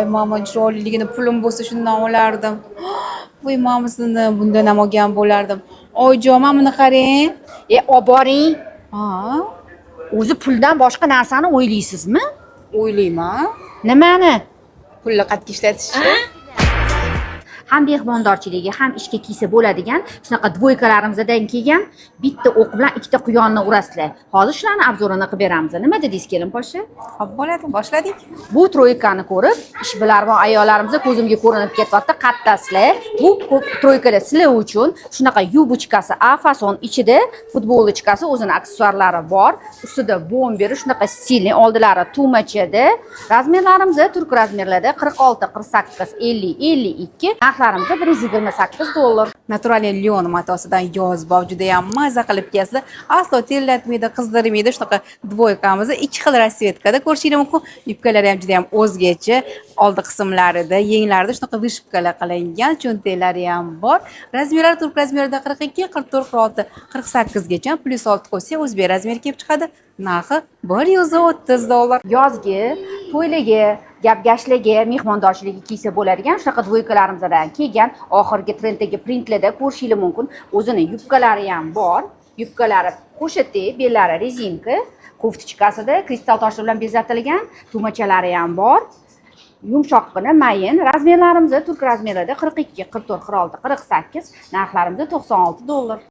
voy mama chiroyliligini pulim bo'lsa shundan olardim. Voy mamasini bundan ham olgan bo'lardim. Oyjon, mana buni qarang. Olib boring. Ha, O'zi puldan boshqa narsani o'ylaysizmi? o'ylayman. Nimani? Pulni qayerga ishlatishni. Ham mehmondorchiligi, ham ishga kiysa bo'ladigan shunaqa dvoykalarimizdan kelgan bitta o'q bilan ikkita quyonni urasizlar. Hozir shularni obzorini qilib beramiz. Nima dedingiz kelin poshsha? Xo'p, bo'ladi, boshladik. Bu troykani ko'rib, ishbilarmon ayollarimiz ko'zimga ko'rinib ketyapti. Qattasizlar. Bu troykada sizlar uchun shunaqa yubochkasi A-fason ichida futbolchkasi o'zini aksessuarlari bor. Ustida bomberi shunaqa stilli, oldilari tugmachada. Razmerlarimiz turk razmerlarda 46, 48, 50, 52. Narxlarimiz $128. Naturaliy lion matosidan yozib, juda ham maza qilib kiyasizlar. Aslo terlatmaydi, qizdirmaydi. Shunaqa dvoykamiz ikki xil rasvetkada ko'rishingiz mumkin. Yubkalari ham juda ham o'zgacha. Oldi qismlarida, yenglarida shunaqa vishkalar qilingan, cho'ntaklari ham bor. Razmerlar turk razmerida 42, 44, 46, 48 gacha +6 qo'shsa o'zbek razmeri kelib chiqadi. Narxi $130. Yozgi, to'ylarga, gap-gashlarga, mehmondorchilikka kiysa bo'ladigan shunaqa dvoykalarimizdan kelgan oxirgi trenddagi printlarda ko'rishingiz mumkin. O'zini yubkalari ham bor. Yubkalari qo'shati, bellari rezinka, koftichkasida kristal toshlar bilan bezatilgan, tugmachalari ham bor. Yumshoqqina, mayin. Razmerlarimiz turk razmerida 42, 44, 46, 48, narxlarimiz $96.